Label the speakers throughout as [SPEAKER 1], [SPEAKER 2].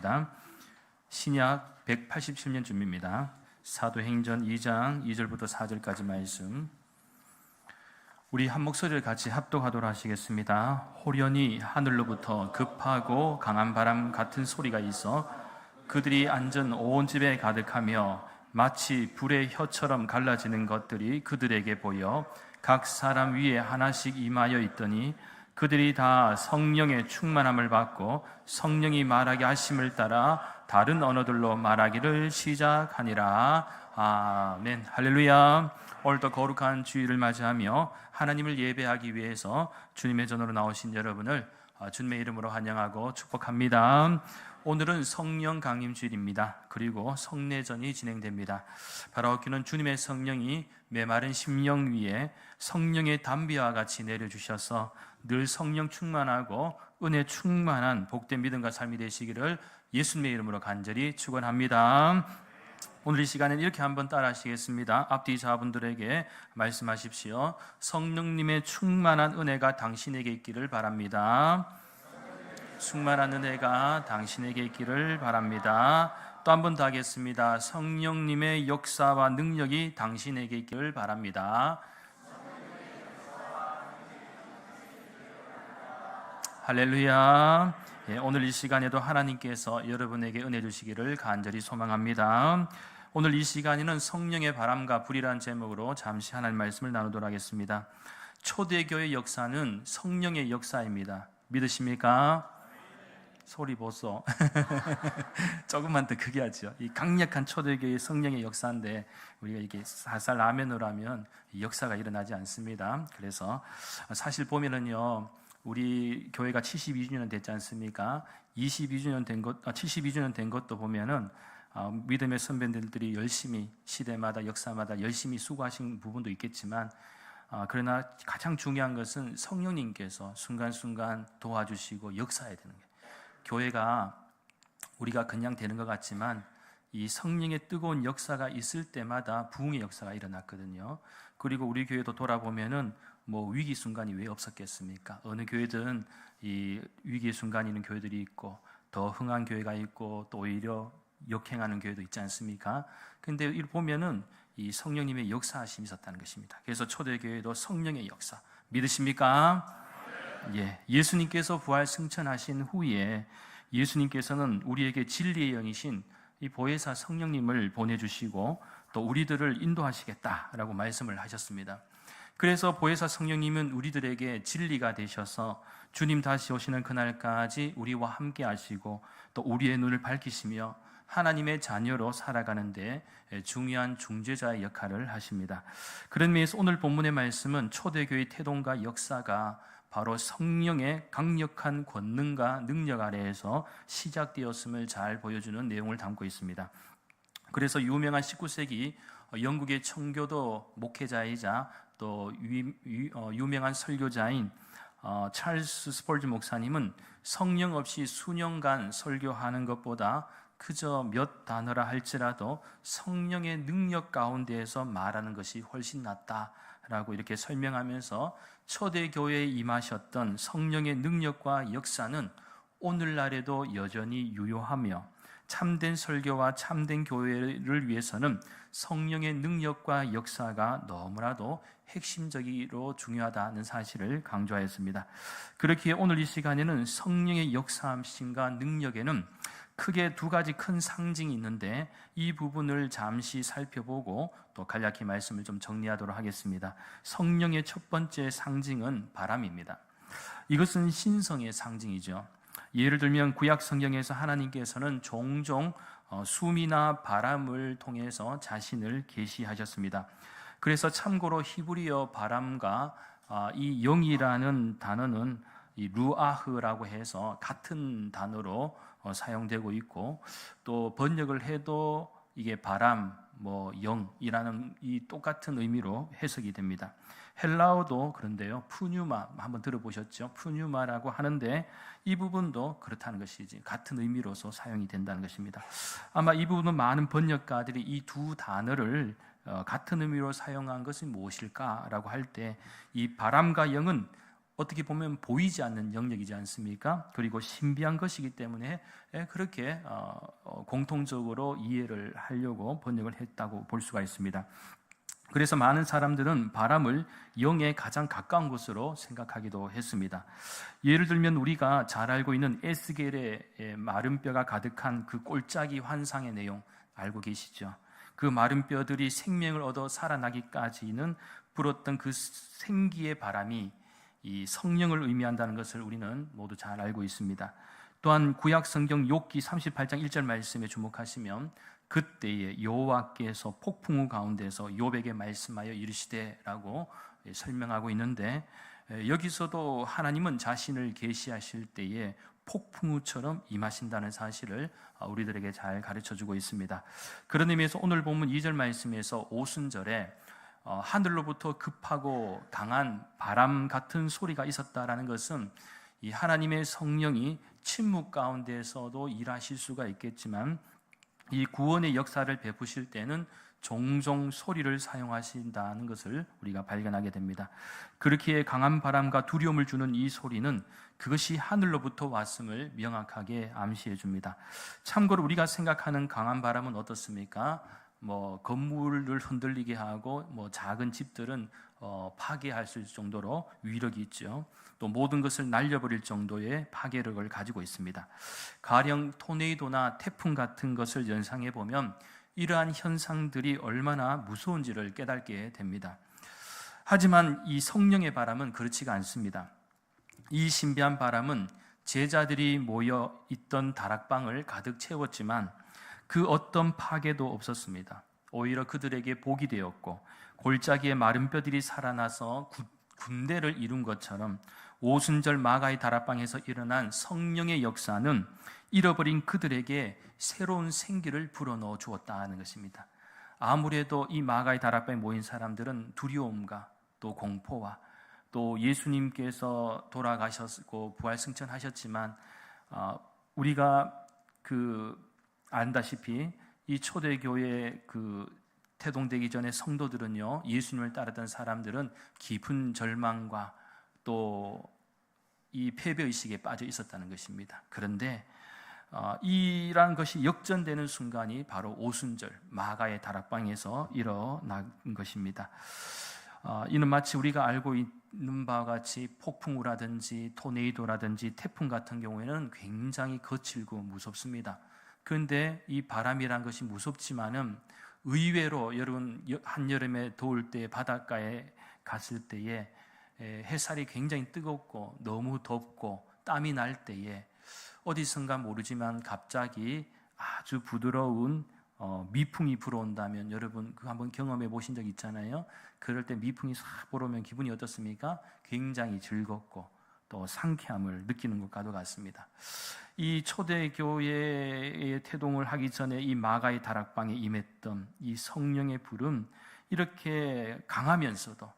[SPEAKER 1] 합니다. 신약 187년 준비입니다. 사도행전 2장 2절부터 4절까지 말씀, 우리 한 목소리를 같이 합독하도록 하시겠습니다. 호련히 하늘로부터 급하고 강한 바람 같은 소리가 있어 그들이 앉은 온 집에 가득하며 마치 불의 혀처럼 갈라지는 것들이 그들에게 보여 각 사람 위에 하나씩 임하여 있더니 그들이 다 성령의 충만함을 받고 성령이 말하게 하심을 따라 다른 언어들로 말하기를 시작하니라. 아멘. 할렐루야. 오늘도 거룩한 주일을 맞이하며 하나님을 예배하기 위해서 주님의 전으로 나오신 여러분을 주님의 이름으로 환영하고 축복합니다. 오늘은 성령 강림 주일입니다. 그리고 성례전이 진행됩니다. 바라옵기는 주님의 성령이 메마른 심령 위에 성령의 담비와 같이 내려주셔서 늘 성령 충만하고 은혜 충만한 복된 믿음과 삶이 되시기를 예수님의 이름으로 간절히 축원합니다. 오늘 이 시간에는 이렇게 한번 따라 하시겠습니다. 앞뒤 자분들에게 말씀하십시오. 성령님의 충만한 은혜가 당신에게 있기를 바랍니다. 충만한 은혜가 당신에게 있기를 바랍니다. 또 한 번 더 하겠습니다. 성령님의 역사와 능력이 당신에게 있기를 바랍니다. 할렐루야. 오늘 이 시간에도 하나님께서 여러분에게 은혜 주시기를 간절히 소망합니다. 오늘 이 시간에는 성령의 바람과 불이라는 제목으로 잠시 하나님 말씀을 나누도록 하겠습니다. 초대교회 역사는 성령의 역사입니다. 믿으십니까? 소리 보소. 조금만 더 크게 하죠. 이 강력한 초대교회의 성령의 역사인데 우리가 이게 살살 라면으로 하면 역사가 일어나지 않습니다. 그래서 사실 보면은요, 우리 교회가 72주년 됐지 않습니까? 72주년 된 것도 보면은 믿음의 선배들이 열심히 시대마다 역사마다 열심히 수고하신 부분도 있겠지만, 그러나 가장 중요한 것은 성령님께서 순간순간 도와주시고 역사해야 되는 거예요. 교회가 우리가 그냥 되는 것 같지만 이 성령의 뜨거운 역사가 있을 때마다 부흥의 역사가 일어났거든요. 그리고 우리 교회도 돌아보면은 위기 순간이 왜 없었겠습니까? 어느 교회든 이 위기의 순간이 있는 교회들이 있고 더 흥한 교회가 있고 또 오히려 역행하는 교회도 있지 않습니까? 근데 이 보면은 이 성령님의 역사하심이 있었다는 것입니다. 그래서 초대교회도 성령의 역사 믿으십니까? 예, 예수님께서 부활 승천하신 후에 예수님께서는 우리에게 진리의 영이신 이 보혜사 성령님을 보내주시고 또 우리들을 인도하시겠다라고 말씀을 하셨습니다. 그래서 보혜사 성령님은 우리들에게 진리가 되셔서 주님 다시 오시는 그날까지 우리와 함께 하시고 또 우리의 눈을 밝히시며 하나님의 자녀로 살아가는 데 중요한 중재자의 역할을 하십니다. 그런 면에서 오늘 본문의 말씀은 초대교회의 태동과 역사가 바로 성령의 강력한 권능과 능력 아래에서 시작되었음을 잘 보여주는 내용을 담고 있습니다. 그래서 유명한 19세기 영국의 청교도 목회자이자 또 유명한 설교자인 찰스 스펄전 목사님은 성령 없이 수년간 설교하는 것보다 그저 몇 단어라 할지라도 성령의 능력 가운데에서 말하는 것이 훨씬 낫다라고 이렇게 설명하면서 초대교회에 임하셨던 성령의 능력과 역사는 오늘날에도 여전히 유효하며 참된 설교와 참된 교회를 위해서는 성령의 능력과 역사가 너무나도 핵심적이로 중요하다는 사실을 강조하였습니다. 그렇기에 오늘 이 시간에는 성령의 역사함과 능력에는 크게 두 가지 큰 상징이 있는데 이 부분을 잠시 살펴보고 또 간략히 말씀을 좀 정리하도록 하겠습니다. 성령의 첫 번째 상징은 바람입니다. 이것은 신성의 상징이죠. 예를 들면 구약 성경에서 하나님께서는 종종 숨이나 바람을 통해서 자신을 계시하셨습니다. 그래서 참고로 히브리어 바람과 이 영이라는 단어는 이 루아흐라고 해서 같은 단어로 사용되고 있고 또 번역을 해도 이게 바람, 영이라는 이 똑같은 의미로 해석이 됩니다. 헬라어도 그런데요, 푸뉴마 한번 들어보셨죠? 푸뉴마라고 하는데 이 부분도 그렇다는 것이지 같은 의미로서 사용이 된다는 것입니다. 아마 이 부분은 많은 번역가들이 이 두 단어를 같은 의미로 사용한 것이 무엇일까라고 할 때 이 바람과 영은 어떻게 보면 보이지 않는 영역이지 않습니까? 그리고 신비한 것이기 때문에 그렇게 공통적으로 이해를 하려고 번역을 했다고 볼 수가 있습니다. 그래서 많은 사람들은 바람을 영에 가장 가까운 것으로 생각하기도 했습니다. 예를 들면 우리가 잘 알고 있는 에스겔의 마른 뼈가 가득한 그 꼴짜기 환상의 내용 알고 계시죠? 그 마른 뼈들이 생명을 얻어 살아나기까지는 불었던 그 생기의 바람이 이 성령을 의미한다는 것을 우리는 모두 잘 알고 있습니다. 또한 구약 성경 욥기 38장 1절 말씀에 주목하시면 그때에 여호와께서 폭풍우 가운데서 욥에게 말씀하여 이르시되라고 설명하고 있는데, 여기서도 하나님은 자신을 계시하실 때에 폭풍우처럼 임하신다는 사실을 우리들에게 잘 가르쳐주고 있습니다. 그런 의미에서 오늘 본문 2절 말씀에서 오순절에 하늘로부터 급하고 강한 바람 같은 소리가 있었다라는 것은 이 하나님의 성령이 침묵 가운데서도 일하실 수가 있겠지만 이 구원의 역사를 베푸실 때는 종종 소리를 사용하신다는 것을 우리가 발견하게 됩니다. 그렇게 강한 바람과 두려움을 주는 이 소리는 그것이 하늘로부터 왔음을 명확하게 암시해 줍니다. 참고로 우리가 생각하는 강한 바람은 어떻습니까? 건물을 흔들리게 하고 작은 집들은 파괴할 수 있을 정도로 위력이 있죠. 또 모든 것을 날려버릴 정도의 파괴력을 가지고 있습니다. 가령 토네이도나 태풍 같은 것을 연상해 보면 이러한 현상들이 얼마나 무서운지를 깨닫게 됩니다. 하지만 이 성령의 바람은 그렇지가 않습니다. 이 신비한 바람은 제자들이 모여 있던 다락방을 가득 채웠지만 그 어떤 파괴도 없었습니다. 오히려 그들에게 복이 되었고 골짜기의 마른 뼈들이 살아나서 군대를 이룬 것처럼 오순절 마가의 다락방에서 일어난 성령의 역사는 잃어버린 그들에게 새로운 생기를 불어넣어 주었다는 것입니다. 아무래도 이 마가의 다락방에 모인 사람들은 두려움과 또 공포와 또 예수님께서 돌아가셨고 부활승천하셨지만 우리가 안다시피 이 초대교회 태동되기 전에 성도들은요, 예수님을 따르던 사람들은 깊은 절망과 또 이 패배의식에 빠져 있었다는 것입니다. 그런데 이러한 것이 역전되는 순간이 바로 오순절 마가의 다락방에서 일어난 것입니다. 이는 마치 우리가 알고 있는 바와 같이 폭풍우라든지 토네이도라든지 태풍 같은 경우에는 굉장히 거칠고 무섭습니다. 그런데 이 바람이란 것이 무섭지만은 의외로 여러분 한여름에 더울 때 바닷가에 갔을 때에 햇살이 굉장히 뜨겁고 너무 덥고 땀이 날 때에 어디선가 모르지만 갑자기 아주 부드러운 미풍이 불어온다면 여러분 그거 한번 경험해 보신 적 있잖아요. 그럴 때 미풍이 싹 불어오면 기분이 어떻습니까? 굉장히 즐겁고 또 상쾌함을 느끼는 것과도 같습니다. 이 초대교회의 태동을 하기 전에 이 마가의 다락방에 임했던 이 성령의 불은 이렇게 강하면서도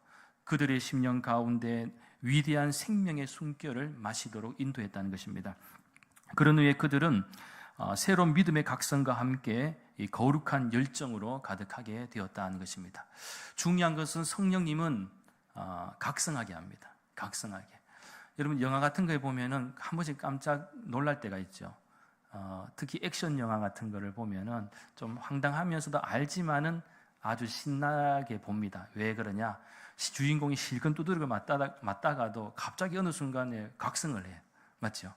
[SPEAKER 1] 그들의 심령 가운데 위대한 생명의 숨결을 마시도록 인도했다는 것입니다. 그런 후에 그들은 새로운 믿음의 각성과 함께 이 거룩한 열정으로 가득하게 되었다는 것입니다. 중요한 것은 성령님은 각성하게 합니다. 각성하게. 여러분 영화 같은 거에 보면은 한 번씩 깜짝 놀랄 때가 있죠. 특히 액션 영화 같은 거를 보면은 좀 황당하면서도 알지만은 아주 신나게 봅니다. 왜 그러냐? 주인공이 실컷 두드리고 맞다가도 갑자기 어느 순간에 각성을 해요. 맞죠?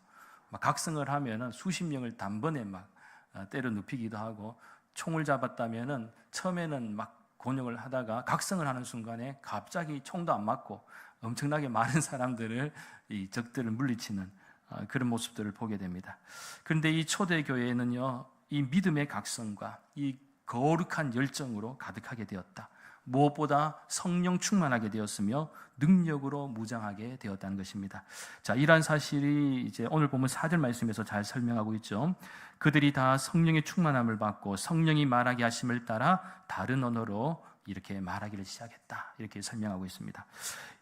[SPEAKER 1] 막 각성을 하면은 수십 명을 단번에 막 때려 눕히기도 하고, 총을 잡았다면은 처음에는 막 곤욕을 하다가 각성을 하는 순간에 갑자기 총도 안 맞고 엄청나게 많은 사람들을 이 적들을 물리치는 그런 모습들을 보게 됩니다. 그런데 이 초대교회는요, 이 믿음의 각성과 이 거룩한 열정으로 가득하게 되었다. 무엇보다 성령 충만하게 되었으며 능력으로 무장하게 되었다는 것입니다. 자, 이러한 사실이 이제 오늘 보면 4절 말씀에서 잘 설명하고 있죠. 그들이 다 성령의 충만함을 받고 성령이 말하게 하심을 따라 다른 언어로 이렇게 말하기를 시작했다. 이렇게 설명하고 있습니다.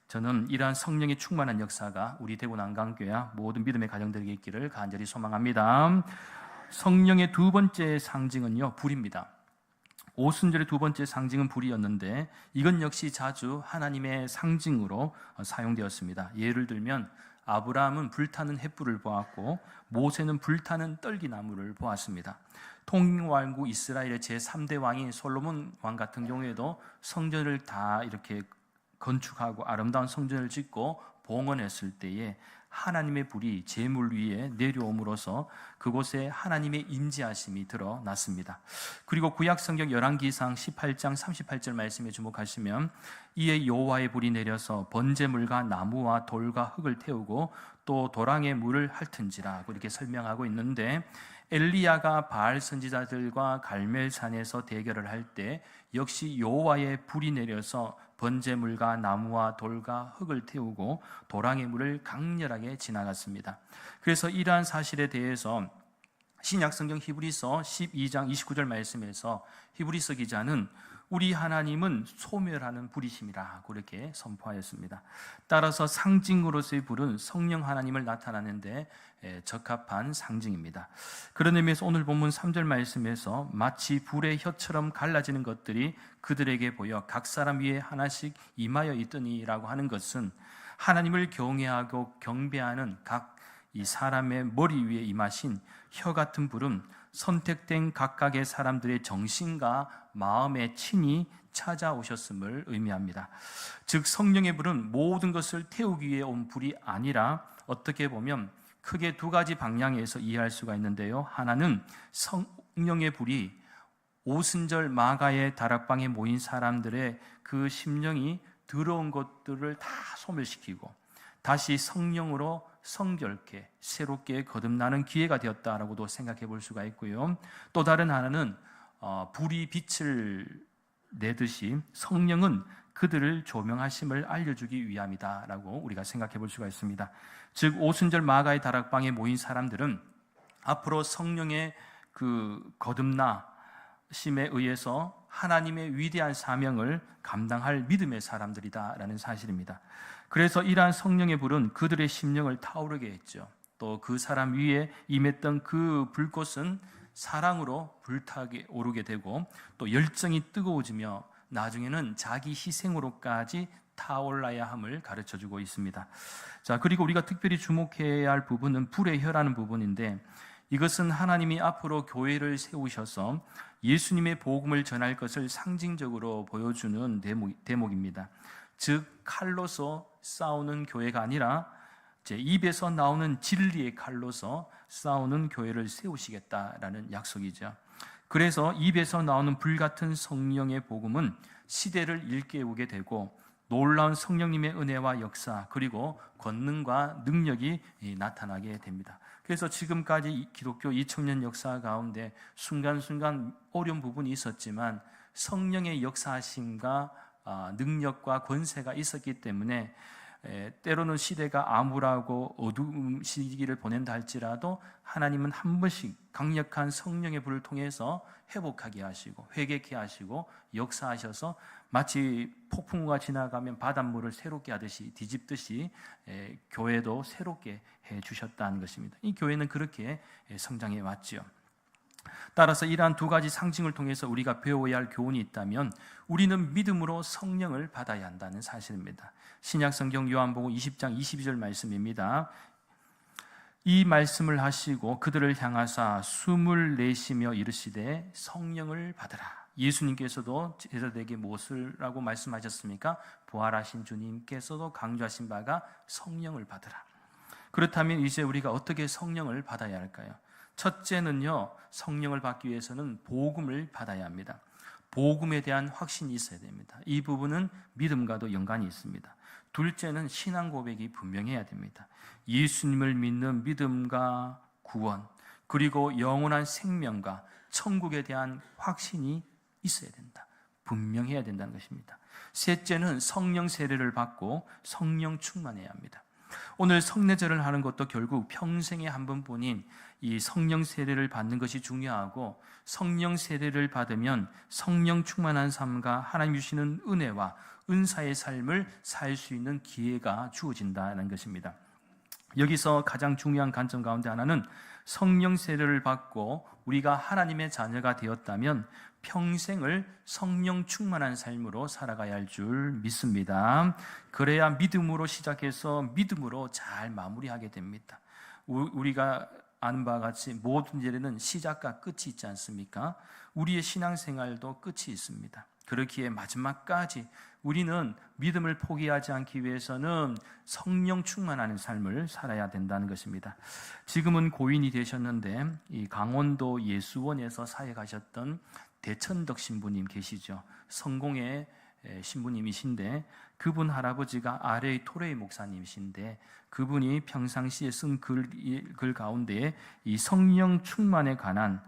[SPEAKER 1] 저는 이러한 성령의 충만한 역사가 우리 대구 난강교회와 모든 믿음의 가정들에게 있기를 간절히 소망합니다. 성령의 두 번째 상징은요, 불입니다. 오순절의 두 번째 상징은 불이었는데 이건 역시 자주 하나님의 상징으로 사용되었습니다. 예를 들면 아브라함은 불타는 횃불을 보았고 모세는 불타는 떨기나무를 보았습니다. 통일왕국 이스라엘의 제3대 왕인 솔로몬 왕 같은 경우에도 성전을 다 이렇게 건축하고 아름다운 성전을 짓고 봉헌했을 때에 하나님의 불이 제물 위에 내려옴으로써 그곳에 하나님의 임재하심이 드러났습니다. 그리고 구약성경 열왕기상 18장 38절 말씀에 주목하시면 이에 여호와의 불이 내려서 번제물과 나무와 돌과 흙을 태우고 또 도랑의 물을 핥은지라 이렇게 설명하고 있는데, 엘리야가 바알 선지자들과 갈멜산에서 대결을 할 때 역시 여호와의 불이 내려서 번제물과 나무와 돌과 흙을 태우고 도랑의 물을 강렬하게 지나갔습니다. 그래서 이러한 사실에 대해서 신약성경 히브리서 12장 29절 말씀에서 히브리서 기자는 우리 하나님은 소멸하는 불이심이라 그렇게 선포하였습니다. 따라서 상징으로서의 불은 성령 하나님을 나타나는데 적합한 상징입니다. 그런 의미에서 오늘 본문 3절 말씀에서 마치 불의 혀처럼 갈라지는 것들이 그들에게 보여 각 사람 위에 하나씩 임하여 있더니라고 하는 것은 하나님을 경외하고 경배하는 각 이 사람의 머리 위에 임하신 혀 같은 불은 선택된 각각의 사람들의 정신과 마음에 친히 찾아오셨음을 의미합니다. 즉 성령의 불은 모든 것을 태우기 위해 온 불이 아니라 어떻게 보면 크게 두 가지 방향에서 이해할 수가 있는데요. 하나는 성령의 불이 오순절 마가의 다락방에 모인 사람들의 그 심령이 더러운 것들을 다 소멸시키고 다시 성령으로 성결케 새롭게 거듭나는 기회가 되었다라고도 생각해 볼 수가 있고요. 또 다른 하나는 불이 빛을 내듯이 성령은 그들을 조명하심을 알려주기 위함이다라고 우리가 생각해 볼 수가 있습니다. 즉 오순절 마가의 다락방에 모인 사람들은 앞으로 성령의 그 거듭나심에 의해서 하나님의 위대한 사명을 감당할 믿음의 사람들이다라는 사실입니다. 그래서 이러한 성령의 불은 그들의 심령을 타오르게 했죠. 또 그 사람 위에 임했던 그 불꽃은 사랑으로 불타게 오르게 되고 또 열정이 뜨거워지며 나중에는 자기 희생으로까지 타올라야 함을 가르쳐주고 있습니다. 자, 그리고 우리가 특별히 주목해야 할 부분은 불의 혀라는 부분인데, 이것은 하나님이 앞으로 교회를 세우셔서 예수님의 복음을 전할 것을 상징적으로 보여주는 대목입니다. 즉 칼로서 싸우는 교회가 아니라 제 입에서 나오는 진리의 칼로서 싸우는 교회를 세우시겠다라는 약속이죠. 그래서 입에서 나오는 불같은 성령의 복음은 시대를 일깨우게 되고 놀라운 성령님의 은혜와 역사 그리고 권능과 능력이 나타나게 됩니다. 그래서 지금까지 기독교 2000년 역사 가운데 순간순간 어려운 부분이 있었지만 성령의 역사하심과 능력과 권세가 있었기 때문에 때로는 시대가 암울하고 어두운 시기를 보낸다 할지라도 하나님은 한 번씩 강력한 성령의 불을 통해서 회복하게 하시고 회개케 하시고 역사하셔서 마치 폭풍우가 지나가면 바닷물을 새롭게 하듯이 뒤집듯이 교회도 새롭게 해주셨다는 것입니다. 이 교회는 그렇게 성장해 왔죠. 따라서 이러한 두 가지 상징을 통해서 우리가 배워야 할 교훈이 있다면 우리는 믿음으로 성령을 받아야 한다는 사실입니다. 신약성경 요한복음 20장 22절 말씀입니다. 이 말씀을 하시고 그들을 향하사 숨을 내쉬며 이르시되 성령을 받으라. 예수님께서도 제자들에게 무엇이라고 말씀하셨습니까? 부활하신 주님께서도 강조하신 바가 성령을 받으라. 그렇다면 이제 우리가 어떻게 성령을 받아야 할까요? 첫째는요, 성령을 받기 위해서는 복음을 받아야 합니다. 복음에 대한 확신이 있어야 됩니다. 이 부분은 믿음과도 연관이 있습니다. 둘째는 신앙 고백이 분명해야 됩니다. 예수님을 믿는 믿음과 구원, 그리고 영원한 생명과 천국에 대한 확신이 있어야 된다. 분명해야 된다는 것입니다. 셋째는 성령 세례를 받고 성령 충만해야 합니다. 오늘 성례절을 하는 것도 결국 평생에 한 번뿐인 이 성령 세례를 받는 것이 중요하고, 성령 세례를 받으면 성령 충만한 삶과 하나님 주시는 은혜와 은사의 삶을 살 수 있는 기회가 주어진다는 것입니다. 여기서 가장 중요한 관점 가운데 하나는 성령 세례를 받고 우리가 하나님의 자녀가 되었다면 평생을 성령 충만한 삶으로 살아가야 할 줄 믿습니다. 그래야 믿음으로 시작해서 믿음으로 잘 마무리하게 됩니다. 우리가 아는 바와 같이 모든 일에는 시작과 끝이 있지 않습니까? 우리의 신앙생활도 끝이 있습니다. 그렇기에 마지막까지 우리는 믿음을 포기하지 않기 위해서는 성령 충만하는 삶을 살아야 된다는 것입니다. 지금은 고인이 되셨는데 이 강원도 예수원에서 사역하셨던 대천덕 신부님 계시죠. 성공의 신부님이신데 그분 할아버지가 아레이 토레이 목사님이신데 그분이 평상시에 쓴 글 가운데 이 성령 충만에 관한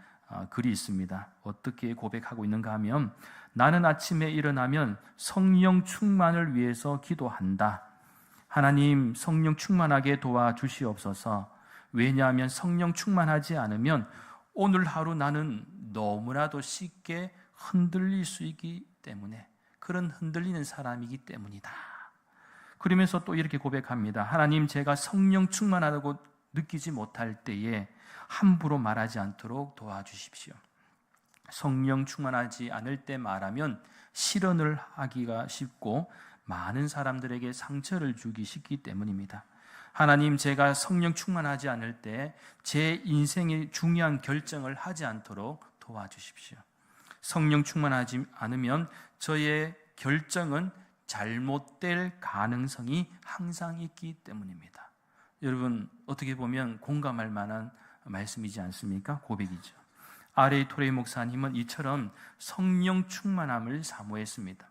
[SPEAKER 1] 글이 있습니다. 어떻게 고백하고 있는가 하면 나는 아침에 일어나면 성령 충만을 위해서 기도한다. 하나님 성령 충만하게 도와주시옵소서. 왜냐하면 성령 충만하지 않으면 오늘 하루 나는 너무나도 쉽게 흔들릴 수 있기 때문에 그런 흔들리는 사람이기 때문이다. 그러면서 또 이렇게 고백합니다. 하나님 제가 성령 충만하다고 느끼지 못할 때에 함부로 말하지 않도록 도와주십시오. 성령 충만하지 않을 때 말하면 실언을 하기가 쉽고 많은 사람들에게 상처를 주기 쉽기 때문입니다. 하나님 제가 성령 충만하지 않을 때 제 인생의 중요한 결정을 하지 않도록 도와주십시오. 성령 충만하지 않으면 저의 결정은 잘못될 가능성이 항상 있기 때문입니다. 여러분 어떻게 보면 공감할 만한 말씀이지 않습니까? 고백이죠. 아레이 토레이 목사님은 이처럼 성령 충만함을 사모했습니다.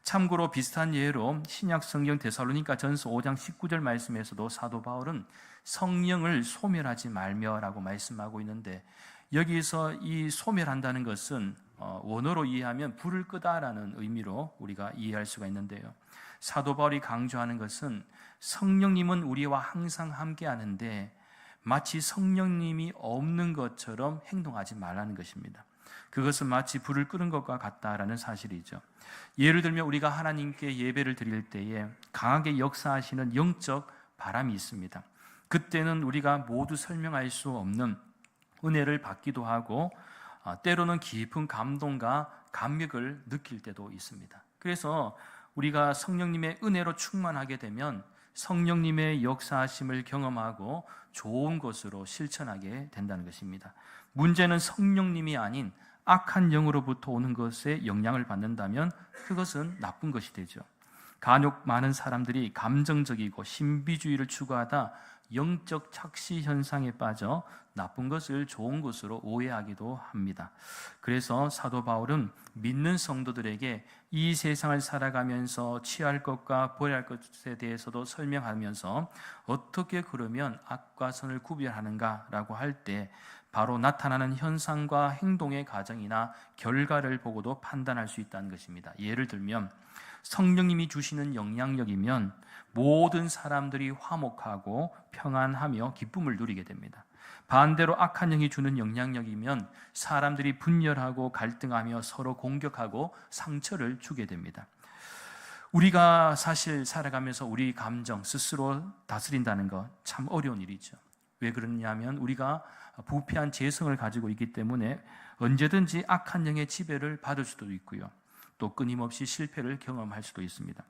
[SPEAKER 1] 참고로 비슷한 예로 신약 성경 데살로니가 전서 5장 19절 말씀에서도 사도 바울은 성령을 소멸하지 말며라고 말씀하고 있는데 여기서 이 소멸한다는 것은 원어로 이해하면 불을 끄다라는 의미로 우리가 이해할 수가 있는데요. 사도 바울이 강조하는 것은 성령님은 우리와 항상 함께 하는데 마치 성령님이 없는 것처럼 행동하지 말라는 것입니다. 그것은 마치 불을 끄는 것과 같다라는 사실이죠. 예를 들면 우리가 하나님께 예배를 드릴 때에 강하게 역사하시는 영적 바람이 있습니다. 그때는 우리가 모두 설명할 수 없는 은혜를 받기도 하고 때로는 깊은 감동과 감격을 느낄 때도 있습니다. 그래서 우리가 성령님의 은혜로 충만하게 되면 성령님의 역사하심을 경험하고 좋은 것으로 실천하게 된다는 것입니다. 문제는 성령님이 아닌 악한 영으로부터 오는 것에 영향을 받는다면 그것은 나쁜 것이 되죠. 간혹 많은 사람들이 감정적이고 신비주의를 추구하다 영적 착시 현상에 빠져 나쁜 것을 좋은 것으로 오해하기도 합니다. 그래서 사도 바울은 믿는 성도들에게 이 세상을 살아가면서 취할 것과 버려야 할 것에 대해서도 설명하면서 어떻게 그러면 악과 선을 구별하는가라고 할 때 바로 나타나는 현상과 행동의 과정이나 결과를 보고도 판단할 수 있다는 것입니다. 예를 들면 성령님이 주시는 영향력이면 모든 사람들이 화목하고 평안하며 기쁨을 누리게 됩니다. 반대로 악한 영이 주는 영향력이면 사람들이 분열하고 갈등하며 서로 공격하고 상처를 주게 됩니다. 우리가 사실 살아가면서 우리 감정 스스로 다스린다는 것 참 어려운 일이죠. 왜 그러냐면 우리가 부패한 죄성을 가지고 있기 때문에 언제든지 악한 영의 지배를 받을 수도 있고요. 또 끊임없이 실패를 경험할 수도 있습니다.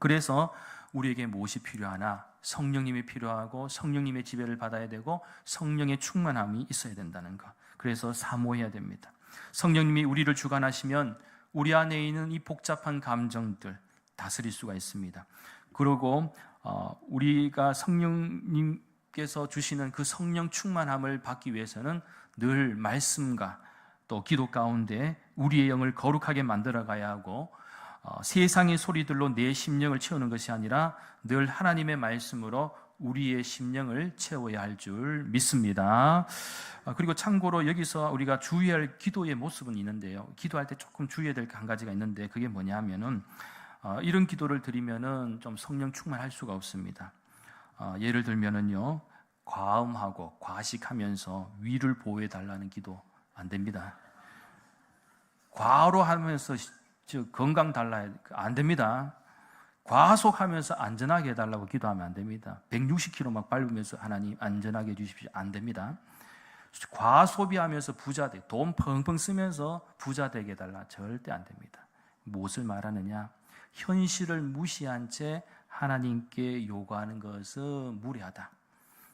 [SPEAKER 1] 그래서 우리에게 무엇이 필요하나? 성령님이 필요하고 성령님의 지배를 받아야 되고 성령의 충만함이 있어야 된다는 것. 그래서 사모해야 됩니다. 성령님이 우리를 주관하시면 우리 안에 있는 이 복잡한 감정들 다스릴 수가 있습니다. 그리고 우리가 성령님께서 주시는 그 성령 충만함을 받기 위해서는 늘 말씀과 또 기도 가운데 우리의 영을 거룩하게 만들어 가야 하고 세상의 소리들로 내 심령을 채우는 것이 아니라 늘 하나님의 말씀으로 우리의 심령을 채워야 할 줄 믿습니다. 그리고 참고로 여기서 우리가 주의할 기도의 모습은 있는데요. 기도할 때 조금 주의해야 될 한 가지가 있는데 그게 뭐냐 하면은 이런 기도를 드리면은 좀 성령 충만할 수가 없습니다. 예를 들면은요, 과음하고 과식하면서 위를 보호해 달라는 기도 안 됩니다. 과로 하면서 건강 달라야 안 됩니다. 과속하면서 안전하게 해달라고 기도하면 안 됩니다. 160km 막 밟으면서 하나님 안전하게 해주십시오. 안 됩니다. 과소비하면서 부자 되게, 돈 펑펑 쓰면서 부자 되게 해달라. 절대 안 됩니다. 무엇을 말하느냐? 현실을 무시한 채 하나님께 요구하는 것은 무례하다.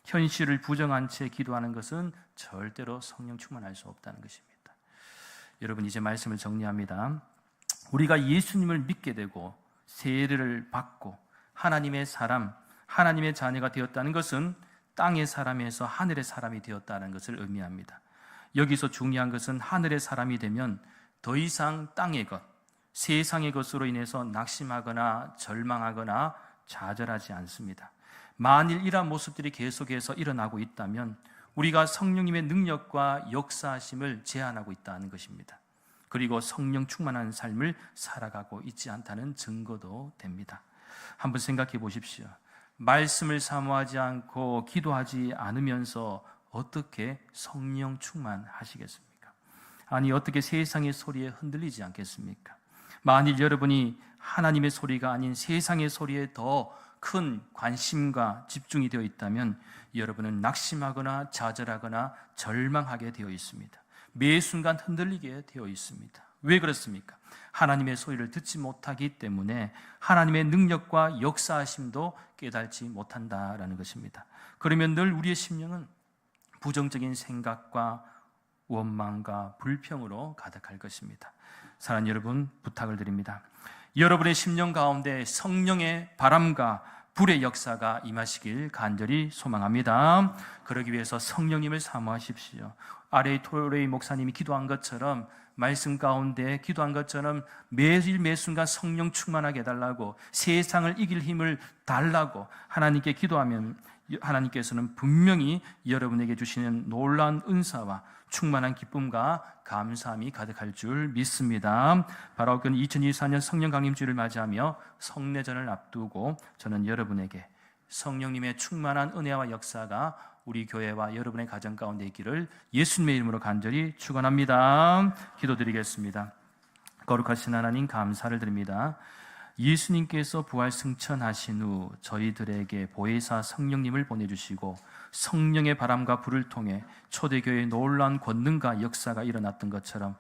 [SPEAKER 1] 현실을 부정한 채 기도하는 것은 절대로 성령 충만할 수 없다는 것입니다. 여러분, 이제 말씀을 정리합니다. 우리가 예수님을 믿게 되고 세례를 받고 하나님의 사람, 하나님의 자녀가 되었다는 것은 땅의 사람에서 하늘의 사람이 되었다는 것을 의미합니다. 여기서 중요한 것은 하늘의 사람이 되면 더 이상 땅의 것, 세상의 것으로 인해서 낙심하거나 절망하거나 좌절하지 않습니다. 만일 이러한 모습들이 계속해서 일어나고 있다면 우리가 성령님의 능력과 역사하심을 제한하고 있다는 것입니다. 그리고 성령 충만한 삶을 살아가고 있지 않다는 증거도 됩니다. 한번 생각해 보십시오. 말씀을 사모하지 않고 기도하지 않으면서 어떻게 성령 충만하시겠습니까? 아니, 어떻게 세상의 소리에 흔들리지 않겠습니까? 만일 여러분이 하나님의 소리가 아닌 세상의 소리에 더 큰 관심과 집중이 되어 있다면 여러분은 낙심하거나 좌절하거나 절망하게 되어 있습니다. 매 순간 흔들리게 되어 있습니다. 왜 그렇습니까? 하나님의 소리를 듣지 못하기 때문에 하나님의 능력과 역사하심도 깨달지 못한다라는 것입니다. 그러면 늘 우리의 심령은 부정적인 생각과 원망과 불평으로 가득할 것입니다. 사랑하는 여러분, 부탁을 드립니다. 여러분의 심령 가운데 성령의 바람과 불의 역사가 임하시길 간절히 소망합니다. 그러기 위해서 성령님을 사모하십시오. 아레이 토레이 목사님이 기도한 것처럼, 말씀 가운데 기도한 것처럼 매일 매순간 성령 충만하게 해달라고, 세상을 이길 힘을 달라고 하나님께 기도하면 하나님께서는 분명히 여러분에게 주시는 놀라운 은사와 충만한 기쁨과 감사함이 가득할 줄 믿습니다. 바로 그 2024년 성령 강림주일을 맞이하며 성례전을 앞두고 저는 여러분에게 성령님의 충만한 은혜와 역사가 우리 교회와 여러분의 가정 가운데 있기를 예수님의 이름으로 간절히 축원합니다. 기도드리겠습니다. 거룩하신 하나님, 감사를 드립니다. 예수님께서 부활 승천하신 후 저희들에게 보혜사 성령님을 보내주시고 성령의 바람과 불을 통해 초대교회의 놀라운 권능과 역사가 일어났던 것처럼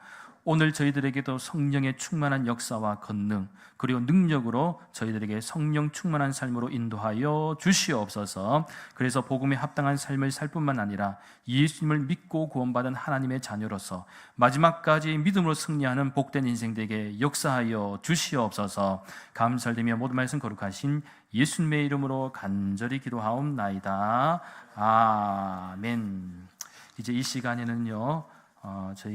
[SPEAKER 1] 오늘 저희들에게도 성령의 충만한 역사와 권능 그리고 능력으로 저희들에게 성령 충만한 삶으로 인도하여 주시옵소서. 그래서 복음에 합당한 삶을 살 뿐만 아니라 예수님을 믿고 구원받은 하나님의 자녀로서 마지막까지 믿음으로 승리하는 복된 인생 되게 역사하여 주시옵소서. 감사드리며 모든 말씀 거룩하신 예수님의 이름으로 간절히 기도하옵나이다. 아멘. 이제 이 시간에는요, 저희가